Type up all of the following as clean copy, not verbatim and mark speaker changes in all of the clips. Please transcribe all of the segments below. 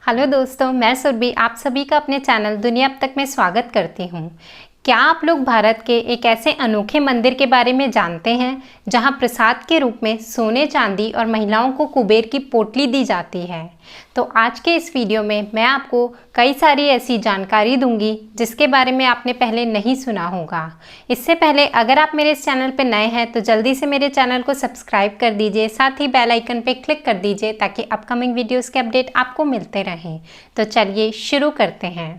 Speaker 1: Hello दोस्तों, मैं सुरभि आप सभी का अपने चैनल दुनिया अब तक में स्वागत करती हूँ। क्या आप लोग भारत के एक ऐसे अनोखे मंदिर के बारे में जानते हैं जहां प्रसाद के रूप में सोने, चांदी और महिलाओं को कुबेर की पोटली दी जाती है? तो आज के इस वीडियो में मैं आपको कई सारी ऐसी जानकारी दूंगी जिसके बारे में आपने पहले नहीं सुना होगा। इससे पहले अगर आप मेरे इस चैनल पर नए हैं तो जल्दी से मेरे चैनल को सब्सक्राइब कर दीजिए, साथ ही बेल आइकन पर क्लिक कर दीजिए ताकि अपकमिंग वीडियोज़ के अपडेट आपको मिलते रहें। तो चलिए शुरू करते हैं।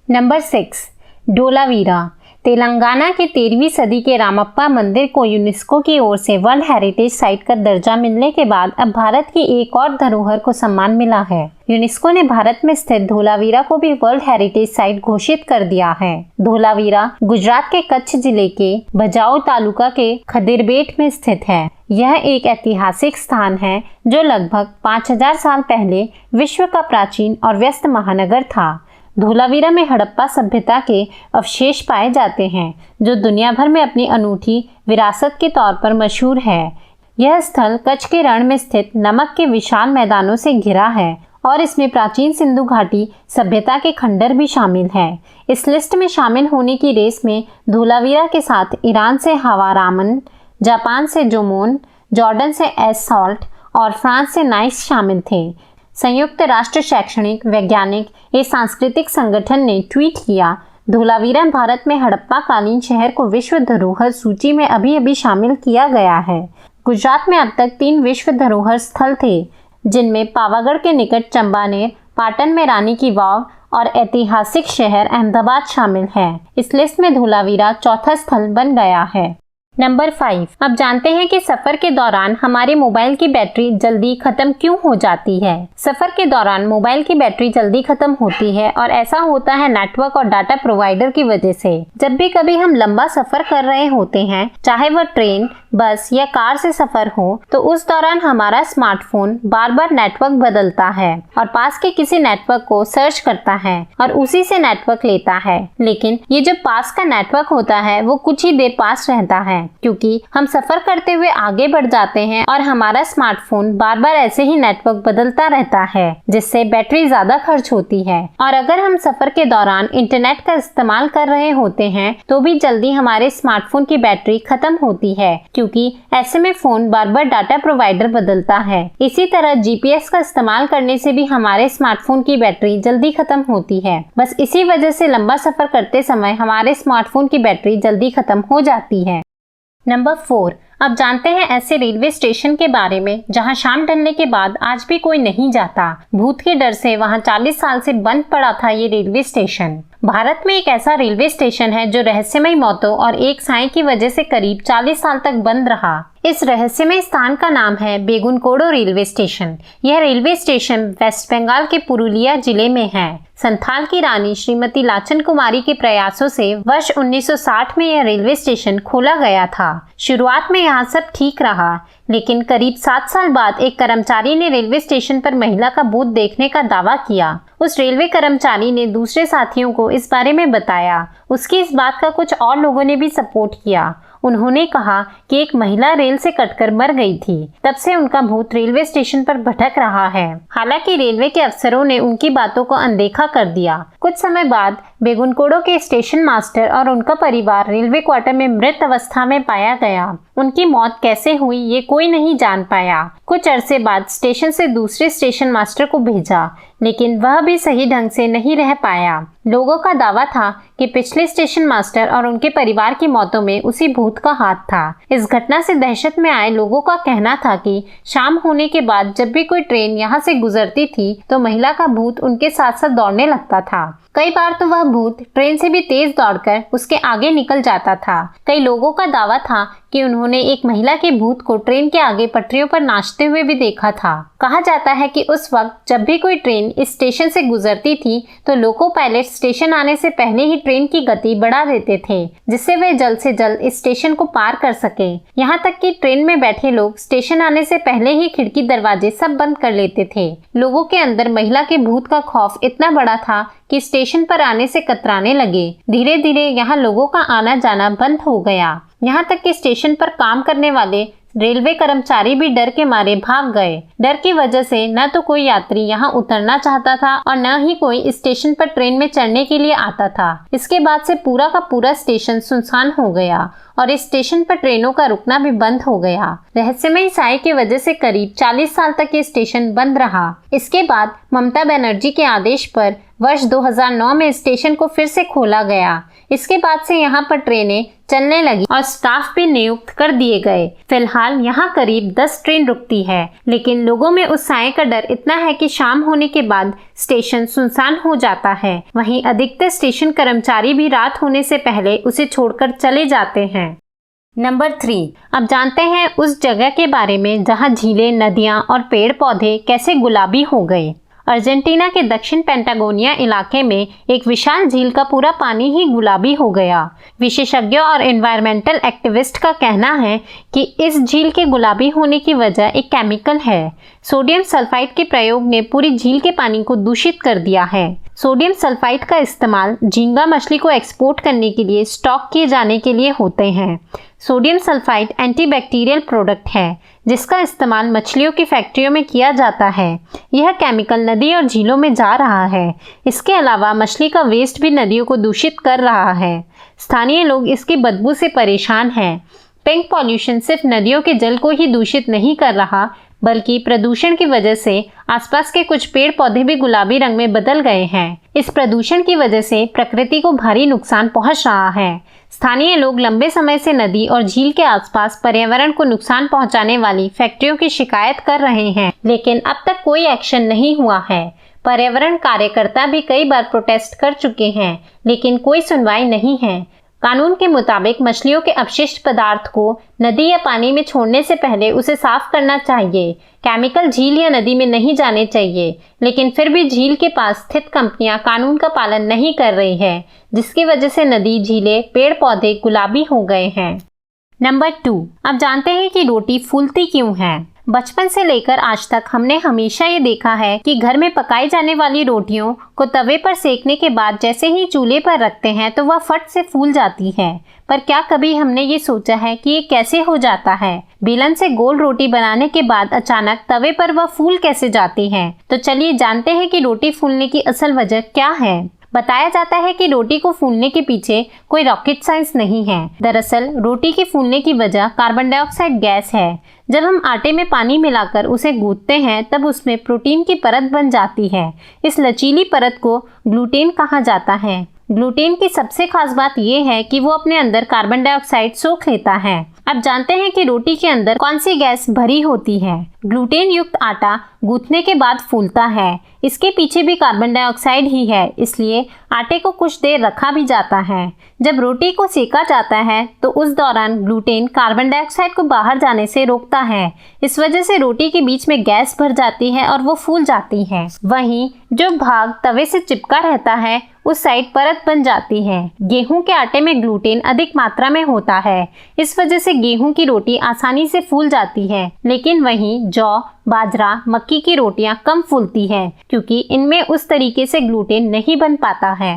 Speaker 1: नंबर 6, डोलावीरा। तेलंगाना के 13वीं सदी के रामप्पा मंदिर को यूनेस्को की ओर से वर्ल्ड हेरिटेज साइट का दर्जा मिलने के बाद अब भारत की एक और धरोहर को सम्मान मिला है। यूनेस्को ने भारत में स्थित धोलावीरा को भी वर्ल्ड हेरिटेज साइट घोषित कर दिया है। धोलावीरा गुजरात के कच्छ जिले के भचाऊ तालुका के खदिरबेट में स्थित है। यह एक ऐतिहासिक स्थान है जो लगभग 5000 साल पहले विश्व का प्राचीन और व्यस्त महानगर था। धोलावीरा में हड़प्पा सभ्यता के अवशेष पाए जाते हैं जो दुनिया भर में अपनी अनूठी विरासत के तौर पर मशहूर है। यह स्थल कच्छ के रण में स्थित नमक के विशाल मैदानों से घिरा है और इसमें प्राचीन सिंधु घाटी सभ्यता के खंडर भी शामिल है। इस लिस्ट में शामिल होने की रेस में धोलावीरा के साथ ईरान से हवारामन, जापान से जोमोन, जॉर्डन से एस सॉल्ट और फ्रांस से नाइस शामिल थे। संयुक्त राष्ट्र शैक्षणिक, वैज्ञानिक एवं सांस्कृतिक संगठन ने ट्वीट किया, धोलावीरा भारत में हड़प्पा कालीन शहर को विश्व धरोहर सूची में अभी शामिल किया गया है। गुजरात में अब तक 3 विश्व धरोहर स्थल थे जिनमें पावागढ़ के निकट चंबानेर, पाटन में रानी की वाव और ऐतिहासिक शहर अहमदाबाद शामिल है। इस लिस्ट में धोलावीरा चौथा स्थल बन गया है। नंबर 5, अब जानते हैं कि सफर के दौरान हमारे मोबाइल की बैटरी जल्दी खत्म क्यों हो जाती है। सफर के दौरान मोबाइल की बैटरी जल्दी खत्म होती है और ऐसा होता है नेटवर्क और डाटा प्रोवाइडर की वजह से। जब भी कभी हम लंबा सफर कर रहे होते हैं, चाहे वह ट्रेन, बस या कार से सफर हो, तो उस दौरान हमारा स्मार्टफोन बार बार नेटवर्क बदलता है और पास के किसी नेटवर्क को सर्च करता है और उसी से नेटवर्क लेता है। लेकिन ये जो पास का नेटवर्क होता है वो कुछ ही देर पास रहता है क्योंकि हम सफर करते हुए आगे बढ़ जाते हैं और हमारा स्मार्टफोन बार बार ऐसे ही नेटवर्क बदलता रहता है जिससे बैटरी ज्यादा खर्च होती है। और अगर हम सफर के दौरान इंटरनेट का इस्तेमाल कर रहे होते हैं तो भी जल्दी हमारे स्मार्टफोन की बैटरी खत्म होती है क्योंकि ऐसे में फोन बार बार डाटा प्रोवाइडर बदलता है। इसी तरह जीपीएस का इस्तेमाल करने से भी हमारे स्मार्टफोन की बैटरी जल्दी खत्म होती है। बस इसी वजह से लंबा सफर करते समय हमारे स्मार्टफोन की बैटरी जल्दी खत्म हो जाती है। नंबर 4, अब जानते हैं ऐसे रेलवे स्टेशन के बारे में जहां शाम ढलने के बाद आज भी कोई नहीं जाता। भूत के डर से वहां 40 साल से बंद पड़ा था ये रेलवे स्टेशन। भारत में एक ऐसा रेलवे स्टेशन है जो रहस्यमय मौतों और एक साई की वजह से करीब 40 साल तक बंद रहा। इस रहस्यमय स्थान का नाम है बेगुनकोड़ो रेलवे स्टेशन। यह रेलवे स्टेशन वेस्ट बंगाल के पुरुलिया जिले में है। संथाल की रानी श्रीमती लाचन कुमारी के प्रयासों से वर्ष 1960 में यह रेलवे स्टेशन खोला गया था। शुरुआत में यहाँ सब ठीक रहा, लेकिन करीब 7 साल बाद एक कर्मचारी ने रेलवे स्टेशन पर महिला का भूत देखने का दावा किया। उस रेलवे कर्मचारी ने दूसरे साथियों को इस बारे में बताया। उसकी इस बात का कुछ और लोगों ने भी सपोर्ट किया। उन्होंने कहा कि एक महिला रेल से कटकर मर गई थी। तब से उनका भूत रेलवे स्टेशन पर भटक रहा है। हालांकि रेलवे के अफसरों ने उनकी बातों को अनदेखा कर दिया। कुछ समय बाद बेगुनकोड़ो के स्टेशन मास्टर और उनका परिवार रेलवे क्वार्टर में मृत अवस्था में पाया गया। उनकी मौत कैसे हुई ये कोई नहीं जान पाया। कुछ अरसे बाद स्टेशन से दूसरे स्टेशन मास्टर को भेजा, लेकिन वह भी सही ढंग से नहीं रह पाया। लोगों का दावा था कि पिछले स्टेशन मास्टर और उनके परिवार की मौतों में उसी भूत का हाथ था। इस घटना से दहशत में आए लोगों का कहना था कि शाम होने के बाद जब भी कोई ट्रेन यहाँ से गुजरती थी तो महिला का भूत उनके साथ साथ दौड़ने लगता था। कई बार तो वह भूत ट्रेन से भी तेज दौड़कर उसके आगे निकल जाता था। कई लोगों का दावा था कि उन्होंने एक महिला के भूत को ट्रेन के आगे पटरियों पर नाचते हुए भी देखा था। कहा जाता है कि उस वक्त जब भी कोई ट्रेन इस स्टेशन से गुजरती थी तो लोको पायलट स्टेशन आने से पहले ही ट्रेन की गति बढ़ा देते थे जिससे वे जल्द से जल्द इस स्टेशन को पार कर सके। यहाँ तक कि ट्रेन में बैठे लोग स्टेशन आने से पहले ही खिड़की दरवाजे सब बंद कर लेते थे। लोगों के अंदर महिला के भूत का खौफ इतना बड़ा था कि स्टेशन पर आने से कतराने लगे। धीरे धीरे यहाँ लोगों का आना जाना बंद हो गया। यहाँ तक कि स्टेशन पर काम करने वाले रेलवे कर्मचारी भी डर के मारे भाग गए। डर की वजह से न तो कोई यात्री यहाँ उतरना चाहता था और न ही कोई स्टेशन पर ट्रेन में चढ़ने के लिए आता था। इसके बाद से पूरा का पूरा स्टेशन सुनसान हो गया और इस स्टेशन पर ट्रेनों का रुकना भी बंद हो गया। रहस्यमयी साए की वजह से करीब 40 साल तक ये स्टेशन बंद रहा। इसके बाद ममता बनर्जी के आदेश पर वर्ष 2009 में स्टेशन को फिर से खोला गया। इसके बाद से यहाँ पर ट्रेनें चलने लगी और स्टाफ भी नियुक्त कर दिए गए। फिलहाल यहाँ करीब 10 ट्रेन रुकती है, लेकिन लोगों में उस साए का डर इतना है कि शाम होने के बाद स्टेशन सुनसान हो जाता है। वहीं अधिकतर स्टेशन कर्मचारी भी रात होने से पहले उसे छोड़कर चले जाते हैं। नंबर 3, अब जानते हैं उस जगह के बारे में जहाँ झीलें, नदियाँ और पेड़ पौधे कैसे गुलाबी हो गए। अर्जेंटीना के दक्षिण पेंटागोनिया इलाके में एक विशाल झील का पूरा पानी ही गुलाबी हो गया। विशेषज्ञों और एनवायरमेंटल एक्टिविस्ट का कहना है कि इस झील के गुलाबी होने की वजह एक केमिकल है। सोडियम सल्फाइड के प्रयोग ने पूरी झील के पानी को दूषित कर दिया है। सोडियम सल्फाइड का इस्तेमाल झींगा मछली को एक्सपोर्ट करने के लिए स्टॉक किए जाने के लिए होते हैं। सोडियम सल्फाइड एंटीबैक्टीरियल प्रोडक्ट है जिसका इस्तेमाल मछलियों की फैक्ट्रियों में किया जाता है। यह केमिकल नदी और झीलों में जा रहा है। इसके अलावा मछली का वेस्ट भी नदियों को दूषित कर रहा है। स्थानीय लोग इसकी बदबू से परेशान हैं। पिंक पॉल्यूशन सिर्फ नदियों के जल को ही दूषित नहीं कर रहा, बल्कि प्रदूषण की वजह से आसपास के कुछ पेड़ पौधे भी गुलाबी रंग में बदल गए हैं। इस प्रदूषण की वजह से प्रकृति को भारी नुकसान पहुंच रहा है। स्थानीय लोग लंबे समय से नदी और झील के आसपास पर्यावरण को नुकसान पहुंचाने वाली फैक्ट्रियों की शिकायत कर रहे हैं, लेकिन अब तक कोई एक्शन नहीं हुआ है। पर्यावरण कार्यकर्ता भी कई बार प्रोटेस्ट कर चुके हैं, लेकिन कोई सुनवाई नहीं है। कानून के मुताबिक मछलियों के अपशिष्ट पदार्थ को नदी या पानी में छोड़ने से पहले उसे साफ करना चाहिए। केमिकल झील या नदी में नहीं जाने चाहिए, लेकिन फिर भी झील के पास स्थित कंपनियां कानून का पालन नहीं कर रही है, जिसकी वजह से नदी, झीलें, पेड़ पौधे गुलाबी हो गए हैं। नंबर 2, अब जानते हैं कि रोटी फूलती क्यों है। बचपन से लेकर आज तक हमने हमेशा ये देखा है कि घर में पकाई जाने वाली रोटियों को तवे पर सेकने के बाद जैसे ही चूल्हे पर रखते हैं तो वह फट से फूल जाती है। पर क्या कभी हमने ये सोचा है कि ये कैसे हो जाता है? बेलन से गोल रोटी बनाने के बाद अचानक तवे पर वह फूल कैसे जाती है? तो चलिए जानते हैं कि रोटी फूलने की असल वजह क्या है। बताया जाता है कि रोटी को फूलने के पीछे कोई रॉकेट साइंस नहीं है। दरअसल रोटी के फूलने की वजह कार्बन डाइऑक्साइड गैस है। जब हम आटे में पानी मिलाकर उसे गूंथते हैं तब उसमें प्रोटीन की परत बन जाती है। इस लचीली परत को ग्लूटेन कहा जाता है। ग्लूटेन की सबसे खास बात यह है कि वो अपने अंदर कार्बन डाइऑक्साइड सोख लेता है। अब जानते हैं कि रोटी के अंदर कौन सी गैस भरी होती है। ग्लूटेन युक्त आटा गूंथने के बाद फूलता है। इसके पीछे भी कार्बन डाइऑक्साइड ही है, इसलिए आटे को कुछ देर रखा भी जाता है। जब रोटी को सेका जाता है तो उस दौरान ग्लूटेन कार्बन डाइऑक्साइड को बाहर जाने से रोकता है। इस वजह से रोटी के बीच में गैस भर जाती है और वो फूल जाती है। वहीं जो भाग तवे से चिपका रहता है उस साइड परत बन जाती है। गेहूं के आटे में ग्लूटेन अधिक मात्रा में होता है। इस वजह से गेहूं की रोटी आसानी से फूल जाती है, लेकिन वहीं जौ, बाजरा, मक्की की रोटियां कम फूलती हैं क्योंकि इनमें उस तरीके से ग्लूटेन नहीं बन पाता है।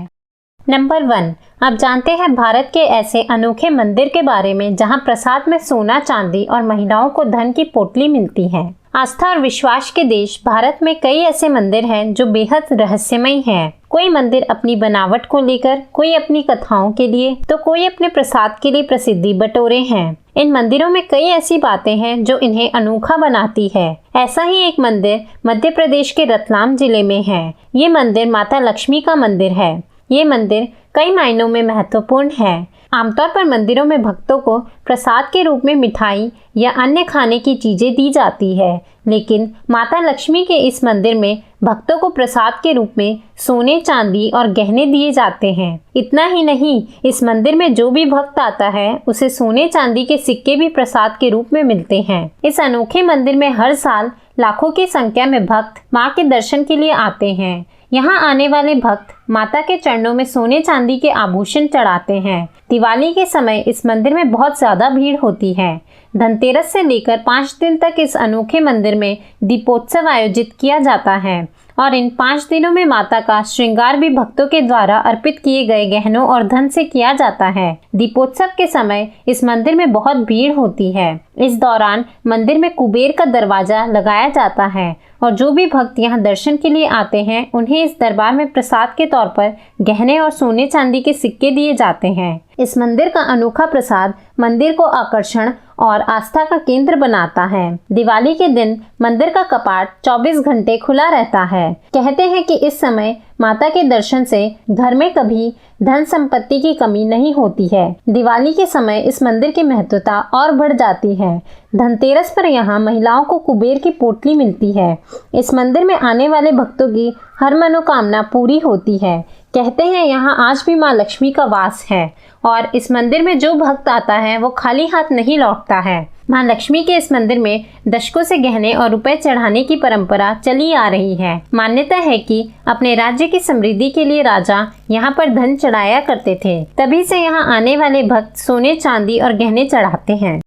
Speaker 1: नंबर 1, अब जानते हैं भारत के ऐसे अनोखे मंदिर के बारे में जहां प्रसाद में सोना, चांदी और महिलाओं को धन की पोटली मिलती है। आस्था और विश्वास के देश भारत में कई ऐसे मंदिर हैं जो बेहद रहस्यमयी हैं। कोई मंदिर अपनी बनावट को लेकर, कोई अपनी कथाओं के लिए, तो कोई अपने प्रसाद के लिए प्रसिद्धि बटोरे हैं। इन मंदिरों में कई ऐसी बातें हैं जो इन्हें अनोखा बनाती है। ऐसा ही एक मंदिर मध्य प्रदेश के रतलाम जिले में है। ये मंदिर माता लक्ष्मी का मंदिर है। ये मंदिर कई मायनों में महत्वपूर्ण है। आमतौर पर मंदिरों में भक्तों को प्रसाद के रूप में मिठाई या अन्य खाने की चीजें दी जाती है, लेकिन माता लक्ष्मी के इस मंदिर में भक्तों को प्रसाद के रूप में सोने, चांदी और गहने दिए जाते हैं। इतना ही नहीं, इस मंदिर में जो भी भक्त आता है उसे सोने, चांदी के सिक्के भी प्रसाद के रूप में मिलते हैं। इस अनोखे मंदिर में हर साल लाखों की संख्या में भक्त मां के दर्शन के लिए आते हैं। यहाँ आने वाले भक्त माता के चरणों में सोने, चांदी के आभूषण चढ़ाते हैं। दिवाली के समय इस मंदिर में बहुत ज्यादा भीड़ होती है। धनतेरस से लेकर 5 दिन तक इस अनोखे मंदिर में दीपोत्सव आयोजित किया जाता है और इन 5 दिनों में माता का श्रृंगार भी भक्तों के द्वारा अर्पित किए गए गहनों और धन से किया जाता है। दीपोत्सव के समय इस मंदिर में बहुत भीड़ होती है। इस दौरान मंदिर में कुबेर का दरवाजा लगाया जाता है और जो भी भक्त यहाँ दर्शन के लिए आते हैं उन्हें इस दरबार में प्रसाद के तौर पर गहने और सोने चांदी के सिक्के दिए जाते हैं। इस मंदिर का अनोखा प्रसाद मंदिर को आकर्षण और आस्था का केंद्र बनाता है। दिवाली के दिन मंदिर का कपाट 24 घंटे खुला रहता है। कहते हैं कि इस समय माता के दर्शन से घर में कभी धन संपत्ति की कमी नहीं होती है। दिवाली के समय इस मंदिर की महत्वता और बढ़ जाती है। धनतेरस पर यहाँ महिलाओं को कुबेर की पोटली मिलती है। इस मंदिर में आने वाले भक्तों की हर मनोकामना पूरी होती है। कहते हैं यहाँ आज भी माँ लक्ष्मी का वास है और इस मंदिर में जो भक्त आता है वो खाली हाथ नहीं लौटता है। माँ लक्ष्मी के इस मंदिर में दशकों से गहने और रुपए चढ़ाने की परंपरा चली आ रही है। मान्यता है कि अपने राज्य की समृद्धि के लिए राजा यहाँ पर धन चढ़ाया करते थे। तभी से यहाँ आने वाले भक्त सोने चांदी और गहने चढ़ाते हैं।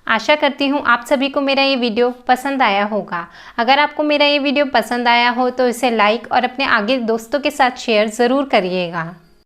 Speaker 1: आशा करती हूँ आप सभी को मेरा ये वीडियो पसंद आया होगा। अगर आपको मेरा ये वीडियो पसंद आया हो तो इसे लाइक और अपने आगे दोस्तों के साथ शेयर ज़रूर करिएगा।